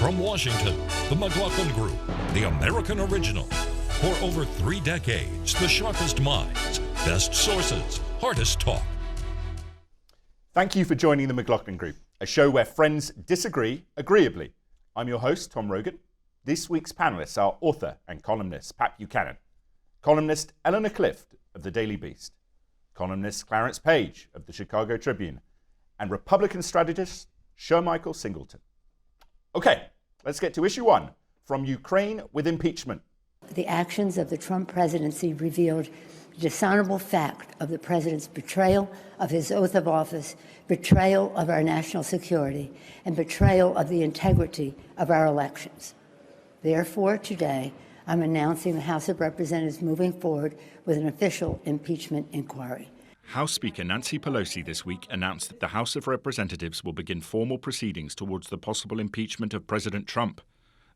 From Washington, the McLaughlin Group, the American original. For over 3 decades, the sharpest minds, best sources, hardest talk. Thank you for joining the McLaughlin Group, a show where friends disagree agreeably. I'm your host, Tom Rogan. This week's panelists are author and columnist Pat Buchanan, columnist Eleanor Clift of the Daily Beast, columnist Clarence Page of the Chicago Tribune, and Republican strategist Shermichael Singleton. Okay, let's get to issue 1, from Ukraine with impeachment. The actions of the Trump presidency revealed the dishonorable fact of the president's betrayal of his oath of office, betrayal of our national security, and betrayal of the integrity of our elections. Therefore, today, I'm announcing the House of Representatives moving forward with an official impeachment inquiry. House Speaker Nancy Pelosi this week announced that the House of Representatives will begin formal proceedings towards the possible impeachment of President Trump.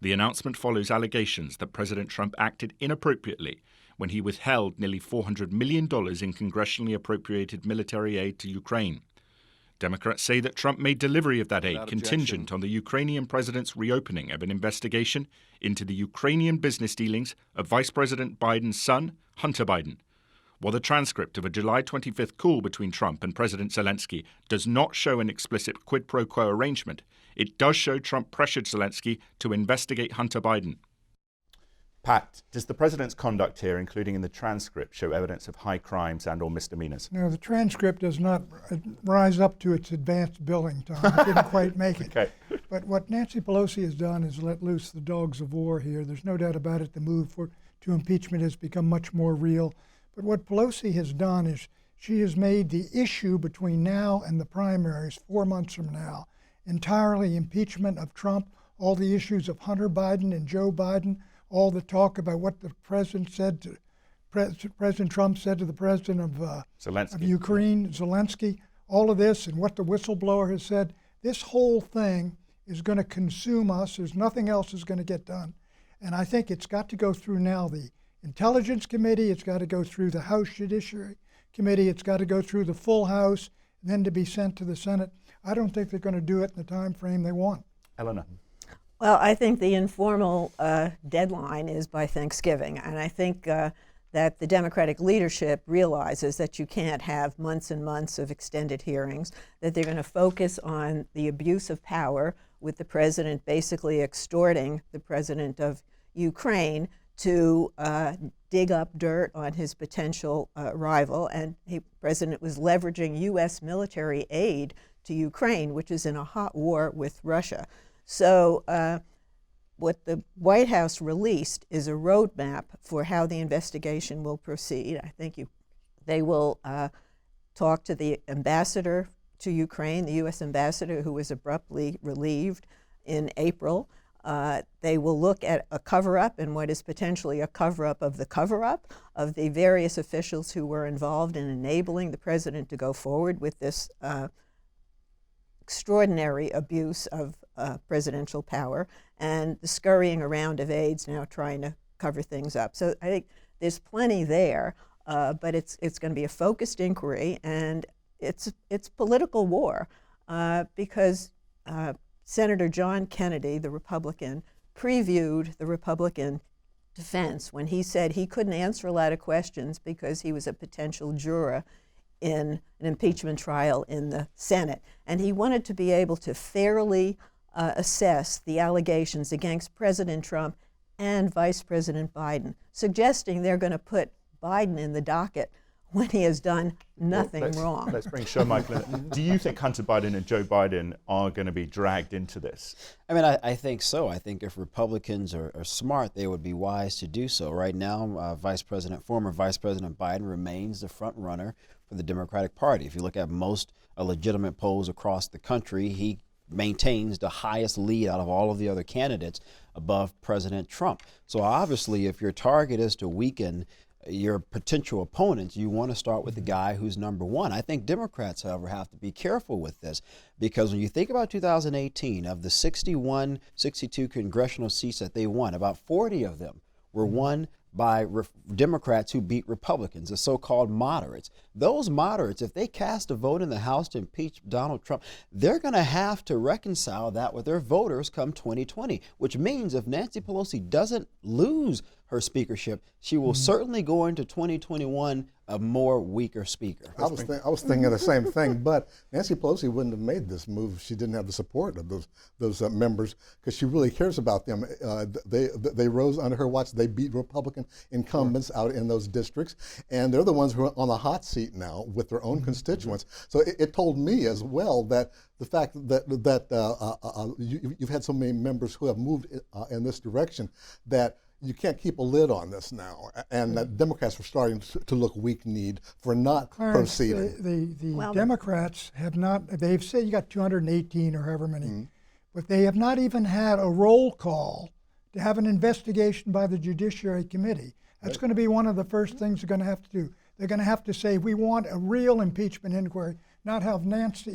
The announcement follows allegations that President Trump acted inappropriately when he withheld nearly $400 million in congressionally appropriated military aid to Ukraine. Democrats say that Trump made delivery of that aid contingent on the Ukrainian president's reopening of an investigation into the Ukrainian business dealings of Vice President Biden's son, Hunter Biden. While the transcript of a July 25th call between Trump and President Zelensky does not show an explicit quid pro quo arrangement, it does show Trump pressured Zelensky to investigate Hunter Biden. Pat, does the president's conduct here, including in the transcript, show evidence of high crimes and or misdemeanors? No, the transcript does not rise up to its advanced billing, Tom. It didn't quite make it. Okay. But what Nancy Pelosi has done is let loose the dogs of war here. There's no doubt about it. The move to impeachment has become much more real. But what Pelosi has done is she has made the issue between now and the primaries, 4 months from now, entirely impeachment of Trump, all the issues of Hunter Biden and Joe Biden, all the talk about what the president said to President Trump said to the president of Ukraine, Zelensky, all of this and what the whistleblower has said. This whole thing is going to consume us. There's nothing else is going to get done. And I think it's got to go through now the Intelligence Committee, it's got to go through the House Judiciary Committee, it's got to go through the full House, and then to be sent to the Senate. I don't think they're going to do it in the time frame they want. Eleanor. Well, I think the informal deadline is by Thanksgiving, and I think that the Democratic leadership realizes that you can't have months and months of extended hearings, that they're going to focus on the abuse of power with the president basically extorting the president of Ukraine to dig up dirt on his potential rival. And the president was leveraging U.S. military aid to Ukraine, which is in a hot war with Russia. So what the White House released is a roadmap for how the investigation will proceed. I think they will talk to the ambassador to Ukraine, the U.S. ambassador, who was abruptly relieved in April. They will look at a cover-up and what is potentially a cover-up of the various officials who were involved in enabling the president to go forward with this extraordinary abuse of presidential power and the scurrying around of aides now trying to cover things up. So I think there's plenty there, but it's going to be a focused inquiry, and it's political war because Senator John Kennedy, the Republican, previewed the Republican defense when he said he couldn't answer a lot of questions because he was a potential juror in an impeachment trial in the Senate. And he wanted to be able to fairly assess the allegations against President Trump and Vice President Biden, suggesting they're going to put Biden in the docket when he has done nothing wrong. Let's bring Shermichael in. Do you think Hunter Biden and Joe Biden are going to be dragged into this? I mean, I think so. I think if Republicans are smart, they would be wise to do so. Right now, former Vice President Biden remains the front runner for the Democratic Party. If you look at most legitimate polls across the country, he maintains the highest lead out of all of the other candidates above President Trump. So obviously, if your target is to weaken your potential opponents, you want to start with the guy who's number one. I think Democrats, however, have to be careful with this, because when you think about 2018, of the 61, 62 congressional seats that they won, about 40 of them were won by Democrats who beat Republicans, the so-called moderates. those moderates, if they cast a vote in the House to impeach Donald Trump, they're going to have to reconcile that with their voters come 2020, which means if Nancy Pelosi doesn't lose her speakership, she will certainly go into 2021 a more weaker speaker. I was thinking of the same thing, but Nancy Pelosi wouldn't have made this move if she didn't have the support of those members, because she really cares about them. They rose under her watch. They beat Republican incumbents out in those districts, and they're the ones who are on the hot seat now with their own constituents. So it told me as well that the fact that you've had so many members who have moved in this direction that you can't keep a lid on this now, and that Democrats were starting to look weak-kneed for not proceeding. The Democrats have not, they've said you got 218 or however many, but they have not even had a roll call to have an investigation by the Judiciary Committee. That's going to be one of the first things they're going to have to do. They're going to have to say, we want a real impeachment inquiry, not have Nancy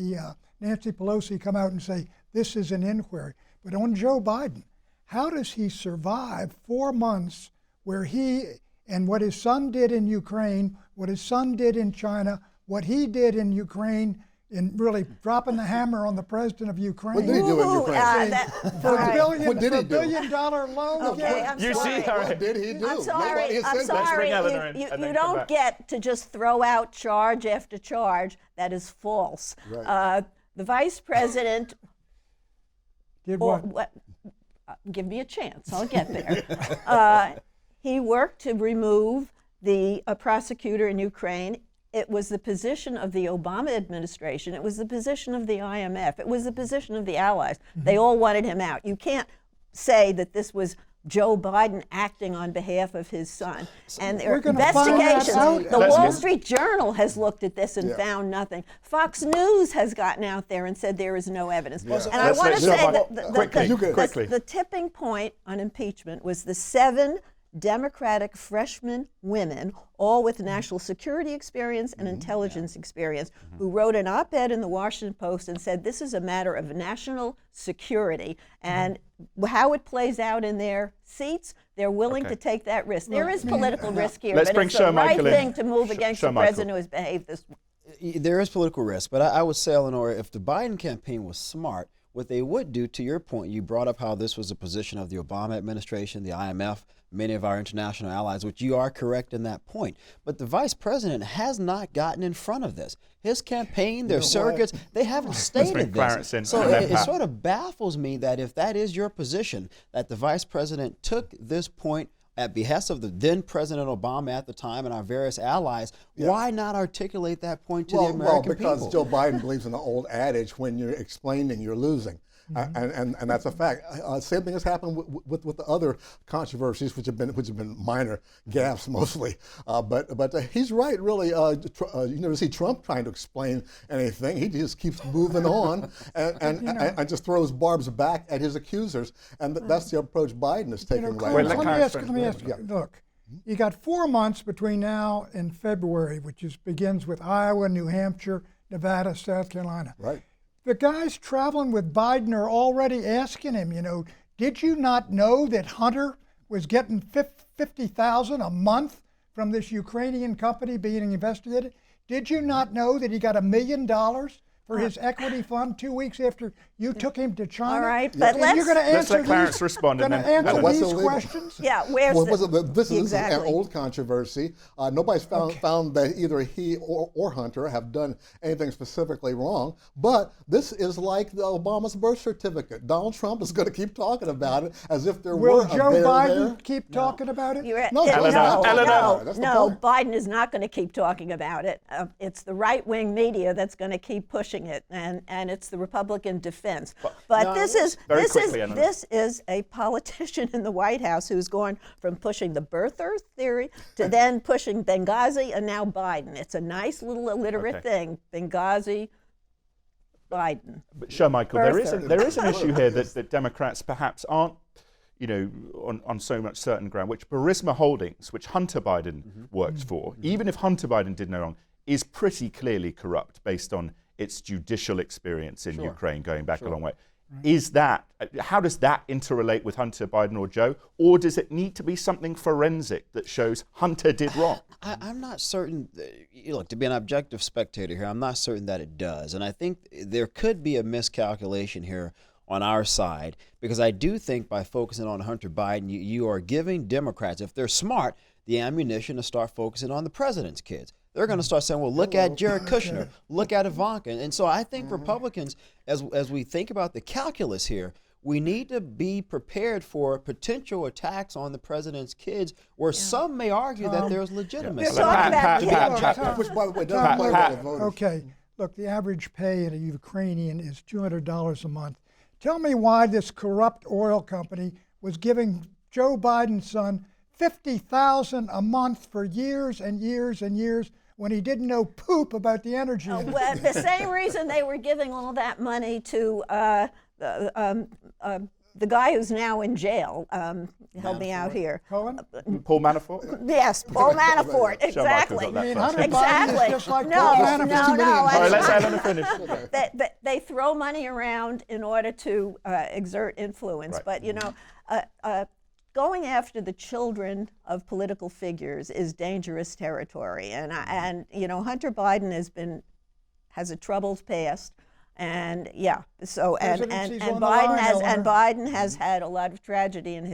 Pelosi come out and say, this is an inquiry. But on Joe Biden, how does he survive 4 months where he and what his son did in Ukraine, what his son did in China, what he did in Ukraine, in really dropping the hammer on the president of Ukraine? What did he do in Ukraine? For a What did he $1 do? billion loan? Okay, I'm You sorry. see, all right. What did he do? I'm sorry. I'm Let's sorry. bring Eleanor in, You and then come don't back. get to just throw out charge after charge. That is false. Right. The vice president. Did what? Give me a chance. I'll get there. He worked to remove the prosecutor in Ukraine. It was the position of the Obama administration. It was the position of the IMF. It was the position of the allies. They all wanted him out. You can't say that this was Joe Biden acting on behalf of his son. And there are investigations. The Wall Street Journal has looked at this and found nothing. Fox News has gotten out there and said there is no evidence. And I want to say that the tipping point on impeachment was the 7 Democratic freshman women, all with national security experience and intelligence experience, who wrote an op-ed in the Washington Post and said this is a matter of national security, and how it plays out in their seats, they're willing to take that risk. There is political risk here, Let's but bring it's the right Shermichael in. thing to move against the Shermichael. president who has behaved this way. There is political risk, but I would say, Eleanor, if the Biden campaign was smart, what they would do, to your point, you brought up how this was a position of the Obama administration, the IMF, many of our international allies, which you are correct in that point. But the vice president has not gotten in front of this. His campaign, their surrogates, they haven't stated this. So it sort of baffles me that if that is your position, that the vice president took this point at behest of the then President Obama at the time and our various allies, why not articulate that point to the American people? Well, because Joe Biden believes in the old adage, when you're explaining, you're losing. And that's a fact. Same thing has happened with the other controversies, which have been minor gaffes mostly. But he's right, really. You never see Trump trying to explain anything. He just keeps moving on and just throws barbs back at his accusers. And that's the approach Biden is taking right now. Let me ask you. Look, you got 4 months between now and February, which begins with Iowa, New Hampshire, Nevada, South Carolina. Right. The guys traveling with Biden are already asking him, did you not know that Hunter was getting $50,000 a month from this Ukrainian company being investigated? Did you not know that he got $1 million for his equity fund 2 weeks after you took him to China? All right, but you're going to answer let Clarence respond. Going to answer these questions? Yeah, this is an old controversy. Nobody's found that either he or Hunter have done anything specifically wrong. But this is like the Obama's birth certificate. Donald Trump is going to keep talking about it as if there Will were Joe there Biden there. keep talking about it? No, Biden is not going to keep talking about it. It's the right-wing media that's going to keep pushing it, and it's the Republican defense. But this is a politician in the White House who's gone from pushing the birther theory to then pushing Benghazi and now Biden. It's a nice little illiterate thing, Benghazi, Biden. But Shermichael, there is an issue here that Democrats perhaps aren't, on so much certain ground, which Burisma Holdings, which Hunter Biden works for, even if Hunter Biden did no wrong, is pretty clearly corrupt based on its judicial experience in Ukraine going back a long way. Is that, how does that interrelate with Hunter Biden or Joe? Or does it need to be something forensic that shows Hunter did wrong? I'm not certain, look, to be an objective spectator here, I'm not certain that it does. And I think there could be a miscalculation here on our side, because I do think by focusing on Hunter Biden, you are giving Democrats, if they're smart, the ammunition to start focusing on the president's kids. They're going to start saying, well, look at Jared Kushner, look at Ivanka. And so I think Republicans, as we think about the calculus here, we need to be prepared for potential attacks on the president's kids, where some may argue that there's legitimacy. Which, by the way, doesn't play with the voters. Okay, look, the average pay at a Ukrainian is $200 a month. Tell me why this corrupt oil company was giving Joe Biden's son $50,000 a month for years and years and years when he didn't know poop about the energy industry. Well, the same reason they were giving all that money to the guy who's now in jail. Help me out here. Cohen? Paul Manafort? Yes, Paul Manafort. Exactly. Exactly. Just like No. All right, let's Ellen finish. They throw money around in order to exert influence, Right. but you know, going after the children of political figures is dangerous territory, and you know, Hunter Biden has a troubled past, and so and Biden has had a lot of tragedy in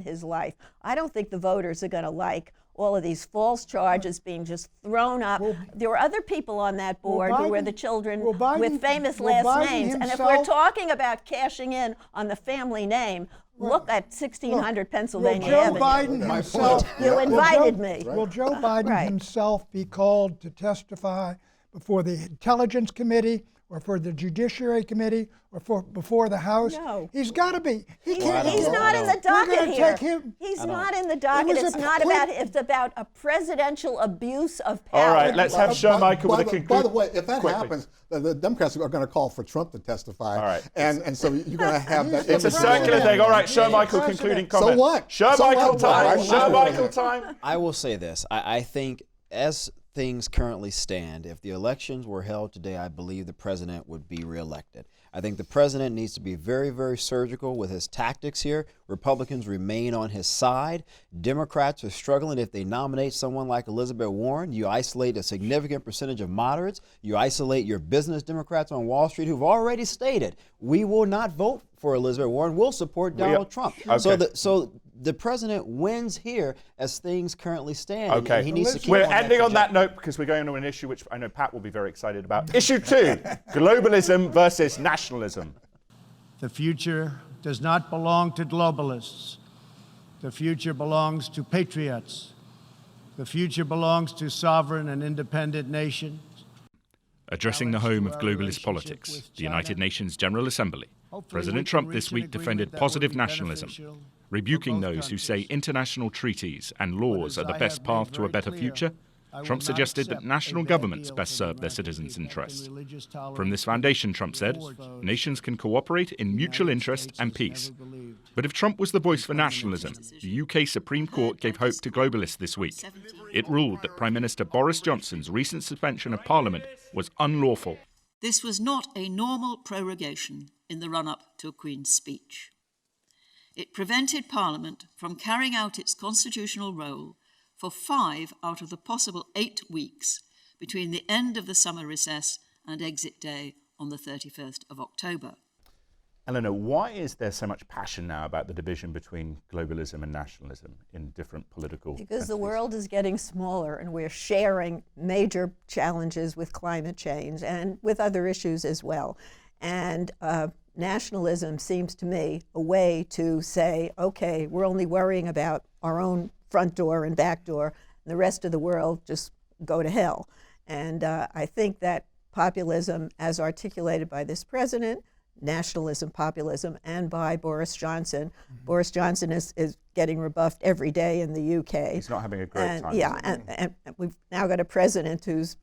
his life. I don't think the voters are going to like all of these false charges being just thrown up. There were other people on that board who were the children with famous last names, and if we're talking about cashing in on the family name, look at 1600 Pennsylvania Avenue. Biden himself, You invited me. Will Joe Biden himself be called to testify before the Intelligence Committee or for the Judiciary Committee or before the House? No. He's got to be. He's not in the docket here. He's not in the docket. It's about a presidential abuse of power. All right, let's have Shermichael with a conclusion. By the way, if that happens, the Democrats are going to call for Trump to testify. All right. And so you're going to have that. It's a circular thing. All right, Shermichael, concluding comment. So what? Shermichael time. Shermichael time. I will say this. I think as things currently stand, if the elections were held today, I believe the president would be reelected. I think the president needs to be very, very surgical with his tactics here. Republicans remain on his side. Democrats are struggling. If they nominate someone like Elizabeth Warren, you isolate a significant percentage of moderates. You isolate your business Democrats on Wall Street who've already stated, we will not vote for Elizabeth Warren. We'll support Donald Trump. Okay. So the president wins here as things currently stand. Okay. And he needs to keep We're on that ending on that trajectory. note because we're going on an issue which I know Pat will be very excited about. Issue 2, globalism versus nationalism. The future does not belong to globalists. The future belongs to patriots. The future belongs to sovereign and independent nations. Addressing the home of globalist politics, the United Nations General Assembly, President Trump this week defended positive nationalism, rebuking those who say international treaties and laws are the best path to a better future. Trump suggested that national governments best serve their citizens' interests. From this foundation, Trump said, nations can cooperate in mutual interest and peace. But if Trump was the voice for nationalism, the UK Supreme Court gave hope to globalists this week. It ruled that Prime Minister Boris Johnson's recent suspension of Parliament was unlawful. This was not a normal prorogation in the run-up to a Queen's speech. It prevented Parliament from carrying out its constitutional role for 5 out of the possible 8 weeks between the end of the summer recess and exit day on the 31st of October. Eleanor, why is there so much passion now about the division between globalism and nationalism in different political Because the world is getting smaller and we're sharing major challenges with climate change and with other issues as well. And nationalism seems to me a way to say, okay, we're only worrying about our own front door and back door, and the rest of the world just go to hell. And I think that populism, as articulated by this president, nationalism, populism, and by Boris Johnson. Mm-hmm. Boris Johnson is getting rebuffed every day in the UK. He's not having a great time. Yeah, and we've now got a president who's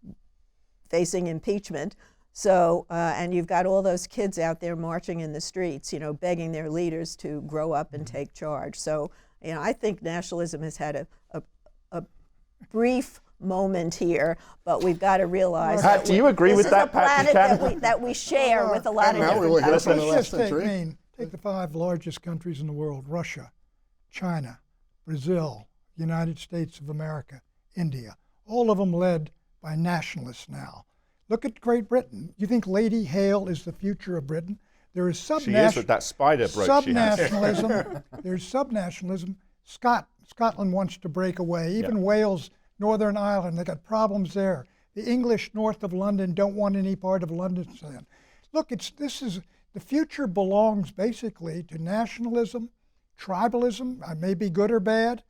facing impeachment. So, and you've got all those kids out there marching in the streets, you know, begging their leaders to grow up and take charge. So, you know, I think nationalism has had a brief moment here, but we've got to realize Pat, do you agree with that, Pat Buchanan? that we share with a lot of now different we're countries. in the last Let's just century. take the 5 largest countries in the world: Russia, China, Brazil, United States of America, India. All of them led by nationalists now. Look at Great Britain. You think Lady Hale is the future of Britain? There is She is with that spider brooch she has. subnationalism. There's subnationalism. Scotland wants to break away. Even Wales, Northern Ireland, they got problems there. The English north of London don't want any part of London. Look, the future belongs basically to nationalism, tribalism, may be good or bad,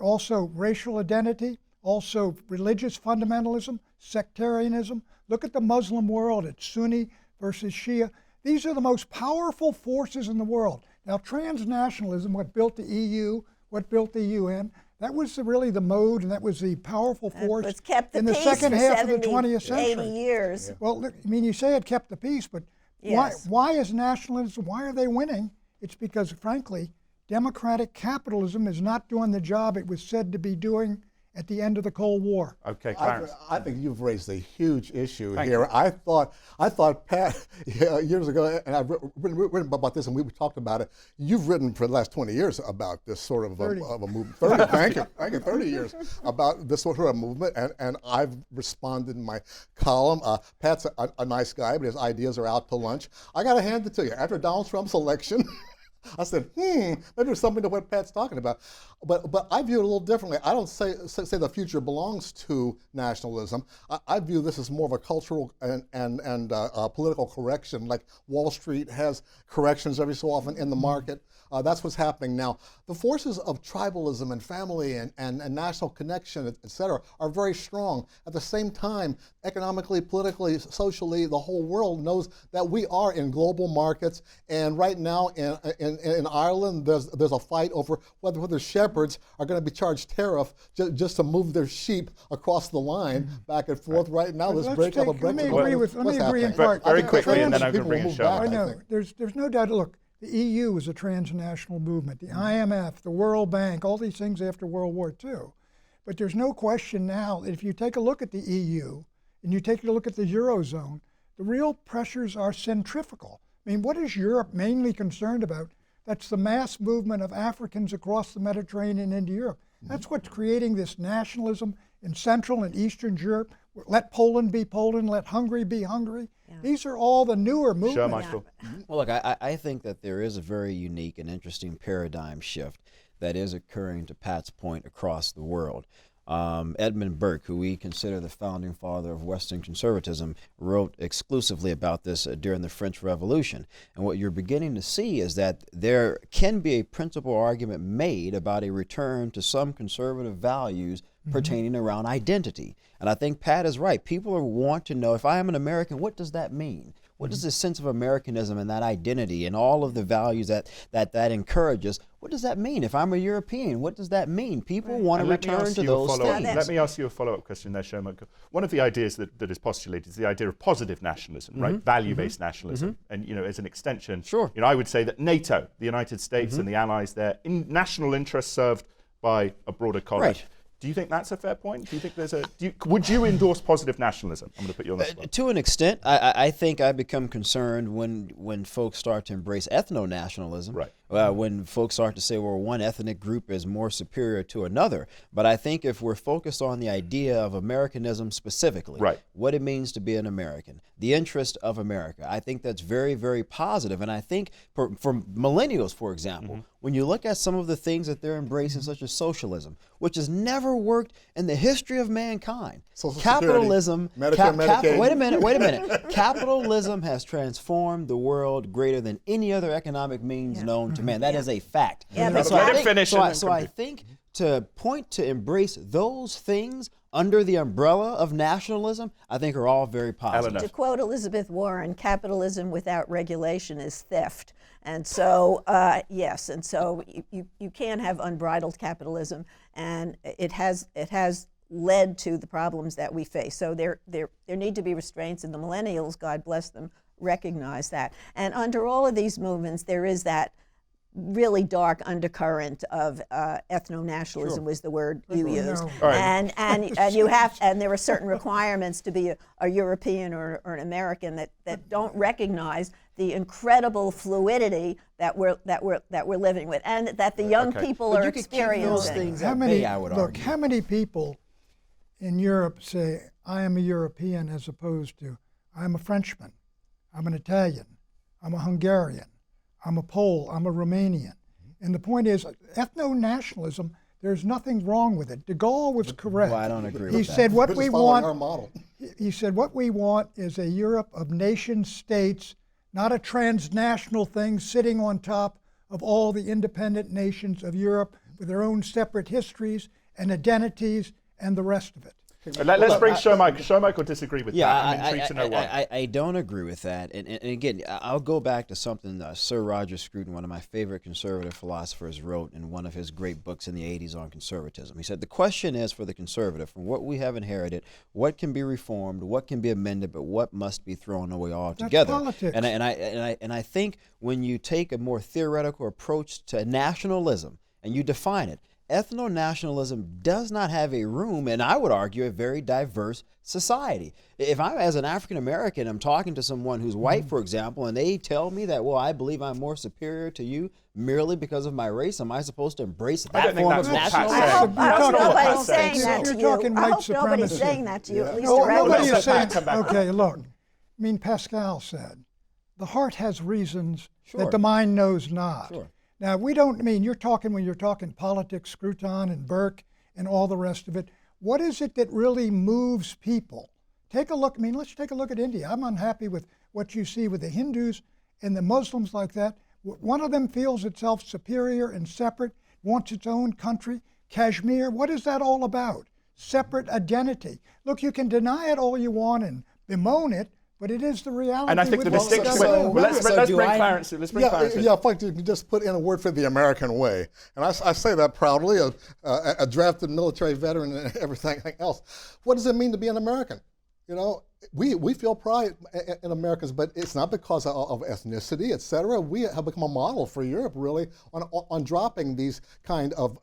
also racial identity, also religious fundamentalism, sectarianism. Look at the Muslim world. It's Sunni versus Shia. These are the most powerful forces in the world. Now, transnationalism, what built the EU, what built the UN, that was really the mode, and that was the powerful force It's kept the in the peace second for half 70, of the 20th century. 80 years. Well, look, I mean, you say it kept the peace, but Yes. why is nationalism, why are they winning? It's because, frankly, democratic capitalism is not doing the job it was said to be doing at the end of the Cold War. Okay, Clarence. I think you've raised a huge issue Thank here. you. I thought Pat, years ago, and I've written about this, and we've talked about it. You've written for the last 20 years about this sort of a movement. 30, thank you, 30 years about this sort of movement, and I've responded in my column. Pat's a nice guy, but his ideas are out to lunch. I got to hand it to you. After Donald Trump's election, I said, maybe there's something to what Pat's talking about. But I view it a little differently. I don't say the future belongs to nationalism. I view this as more of a cultural and political correction, like Wall Street has corrections every so often in the market. That's what's happening now. The forces of tribalism and family and national connection, et cetera, are very strong. At the same time, economically, politically, socially, the whole world knows that we are in global markets. And right now in Ireland, there's a fight over whether shepherds are going to be charged tariff just to move their sheep across the line back and forth. Right now, this breakup of Brexit. Let me agree in part. Very quickly, and then I'm going to bring in Sherman. I know. There's no doubt. Look, the EU is a transnational movement. The IMF, the World Bank, all these things after World War II. But there's no question now that if you take a look at the EU and you take a look at the Eurozone, the real pressures are centrifugal. I mean, what is Europe mainly concerned about? That's the mass movement of Africans across the Mediterranean into Europe. That's what's creating this nationalism in Central and Eastern Europe. Let Poland be Poland, let Hungary be Hungary. Yeah. These are all the newer movements. Shermichael. Well, look, I think that there is a very unique and interesting paradigm shift that is occurring, to Pat's point, across the world. Edmund Burke, who we consider the founding father of Western conservatism, wrote exclusively about this during the French Revolution. And what you're beginning to see is that there can be a principal argument made about a return to some conservative values pertaining around identity. And I think Pat is right. People want to know, if I am an American, what does that mean? What does this sense of Americanism and that identity and all of the values that encourages, what does that mean? If I'm a European, what does that mean? People want to return to those things. Let me ask you a follow-up question there, Shermichael. One of the ideas that is postulated is the idea of positive nationalism, right? Value-based nationalism. And, as an extension, I would say that NATO, the United States and the allies there, in national interests served by a broader college. Right. Do you think that's a fair point? Do you think would you endorse positive nationalism? I'm going to put you on the spot. To an extent, I think I become concerned when folks start to embrace ethno-nationalism. Right. When folks start to say, well, one ethnic group is more superior to another. But I think if we're focused on the idea of Americanism specifically, what it means to be an American, the interest of America, I think that's very, very positive. And I think for millennials, for example, when you look at some of the things that they're embracing, such as socialism, which has never worked in the history of mankind. Social Capitalism, Medicare. wait a minute. Capitalism has transformed the world greater than any other economic means known to man. That is a fact. Yeah, let him finish. So I think to point to embrace those things under the umbrella of nationalism, I think are all very positive. To quote Elizabeth Warren, capitalism without regulation is theft. And so, yes, and so you can't have unbridled capitalism, and it has led to the problems that we face. So there need to be restraints, and the millennials, God bless them, recognize that. And under all of these movements, there is that really dark undercurrent of ethno-nationalism was the word you used. No. All right. And you have, and there are certain requirements to be a European or an American that don't recognize the incredible fluidity that we're living with, and that the young people But are you could keep those experiencing. things How at many, bay, I would look, argue. how many people in Europe say, I am a European, as opposed to, I'm a Frenchman, I'm an Italian, I'm a Hungarian, I'm a Pole, I'm a Romanian. And the point is, ethno-nationalism, there's nothing wrong with it. De Gaulle was correct. Well, I don't agree He with that. said what We're we just following want. our model. He said what we want is a Europe of nation states, not a transnational thing sitting on top of all the independent nations of Europe with their own separate histories and identities and the rest of it. Let's bring Shermichael. Shermichael disagree with Yeah, that. I'm intrigued to know why. I don't agree with that. And again, I'll go back to something Sir Roger Scruton, one of my favorite conservative philosophers, wrote in one of his great books in the 80s on conservatism. He said, the question is for the conservative, from what we have inherited, what can be reformed, what can be amended, but what must be thrown away altogether? That's politics. And I think when you take a more theoretical approach to nationalism and you define it, ethno-nationalism does not have a room, and I would argue a very diverse society. If I'm, as an African American, I'm talking to someone who's white, for example, and they tell me that, well, I believe I'm more superior to you merely because of my race, am I supposed to embrace I don't that think form that's of what Pat nationalism? said. I hope That's not what nobody's Pat saying said. that to You're you. talking I white hope nobody's supremacy. saying that to you, at least No, around nobody's Let's let saying. Pat come back. Okay, look. I mean, Pascal said, the heart has reasons Sure. that the mind knows not. Sure. Now, we don't, I mean, you're talking, when you're talking politics, Scruton and Burke and all the rest of it, what is it that really moves people? Take a look, I mean, let's take a look at India. I'm unhappy with what you see with the Hindus and the Muslims like that. One of them feels itself superior and separate, wants its own country. Kashmir, what is that all about? Separate identity. Look, you can deny it all you want and bemoan it, but it is the reality. And I think the with what's distinction. going on. Let's do bring I- Clarence. Let's bring Clarence. in. Yeah, if I could just put in a word for the American way, and I say that proudly, a drafted military veteran and everything else. What does it mean to be an American? You know, we feel pride in Americans, but it's not because of ethnicity, et cetera. We have become a model for Europe, really, on dropping these kind of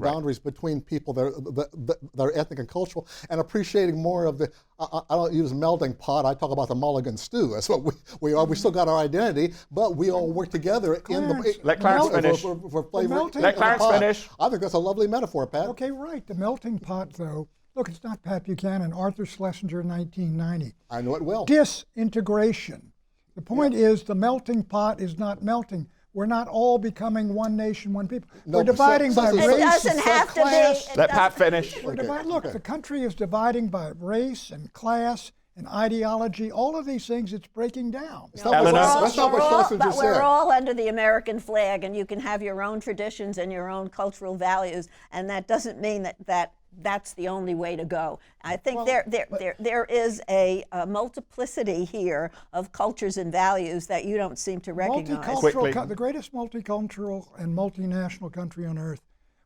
boundaries between people that are ethnic and cultural, and appreciating more of the, I don't use melting pot, I talk about the mulligan stew. That's what we are. We still got our identity, but we all work together in the... Let Clarence finish. For flavor. Let Clarence finish. I think that's a lovely metaphor, Pat. Okay, right. The melting pot, though. Look, it's not Pat Buchanan. Arthur Schlesinger, 1990. I know it well. Disintegration. The point is, the melting pot is not melting. We're not all becoming one nation, one people. No, We're dividing by it race. It doesn't have to be. class. it Let Pat doesn't- finish. We're look, the country is dividing by race and class and ideology. All of these things, it's breaking down. That's not Eleanor? what Schlesinger But said. we're all under the American flag, and you can have your own traditions and your own cultural values, and that doesn't mean that that's the only way to go. I think there is a multiplicity here of cultures and values that you don't seem to recognize. Quickly. The greatest multicultural and multinational country on earth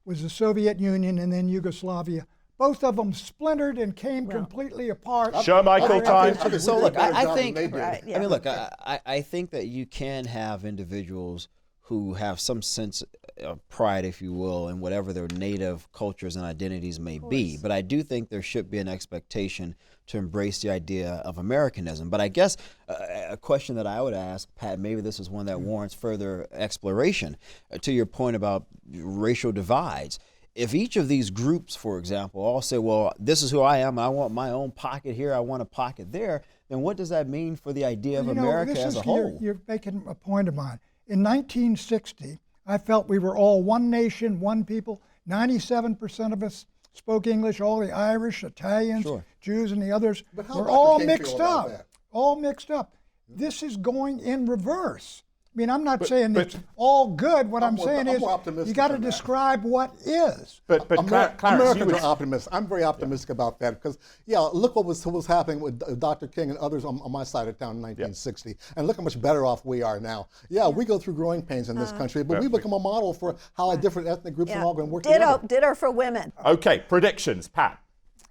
was the Soviet Union and then Yugoslavia. Both of them splintered and came completely apart. Shermichael, time. I think So we look, did a better I job think, than they did. Right, yeah. I mean, look, I think that you can have individuals who have some sense of pride, if you will, in whatever their native cultures and identities may be. But I do think there should be an expectation to embrace the idea of Americanism. But I guess a question that I would ask, Pat, maybe this is one that warrants further exploration, to your point about racial divides. If each of these groups, for example, all say, well, this is who I am, I want my own pocket here, I want a pocket there, then what does that mean for the idea of America as a whole? You're making a point of mine. In 1960, I felt we were all one nation, one people. 97% of us spoke English, all the Irish, Italians, Sure. Jews, and the others But how were Dr. all King mixed feel about up. that? All mixed up. This is going in reverse. I mean, I'm not saying but- it's all good. What I'm more- saying I'm is more optimistic you got to than that. describe what is. But Clarence, Americans you would, are optimists. I'm very optimistic about that because, look what was happening with Dr. King and others on my side of town in 1960, and look how much better off we are now. Yeah, we go through growing pains in this country, but we become a model for how different ethnic groups are all going to work together. Ditto for women. okay, predictions, Pat.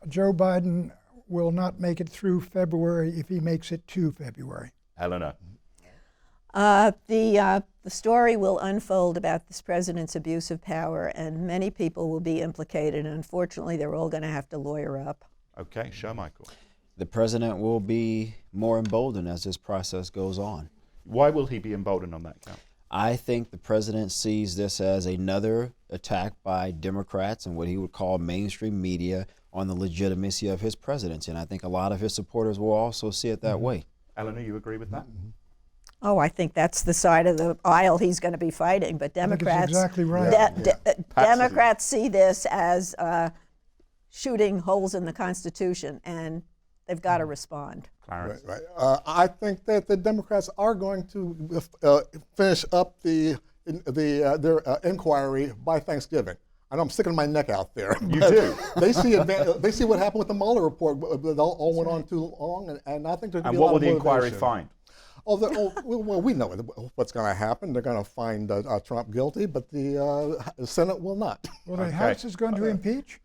Joe Biden will not make it through February if he makes it to February. Eleanor. The story will unfold about this president's abuse of power, and many people will be implicated. And unfortunately, they're all going to have to lawyer up. Okay, Shermichael. The president will be more emboldened as this process goes on. Why will he be emboldened on that count? I think the president sees this as another attack by Democrats and what he would call mainstream media on the legitimacy of his presidency. And I think a lot of his supporters will also see it that way. Eleanor, you agree with that? Oh, I think that's the side of the aisle he's going to be fighting. But Democrats, exactly right. Democrats see this as shooting holes in the Constitution, and they've got to respond. Clarence. Right. I think that the Democrats are going to finish up their inquiry by Thanksgiving. I know I'm sticking my neck out there. You do. They see what happened with the Mueller report. It all went on too long, and I think there's going to be a lot of motivation. And what will the inquiry find? Well, we know what's going to happen. They're going to find Trump guilty, but the Senate will not. Well, the House is going to impeach?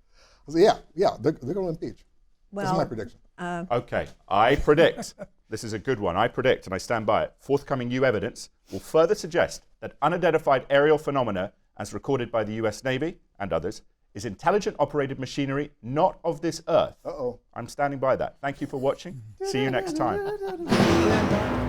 Yeah, they're going to impeach. Well, that's my prediction. Okay, I predict, this is a good one, I predict, and I stand by it, forthcoming new evidence will further suggest that unidentified aerial phenomena, as recorded by the US Navy and others, is intelligent operated machinery not of this earth. Uh-oh. I'm standing by that. Thank you for watching. See you next time.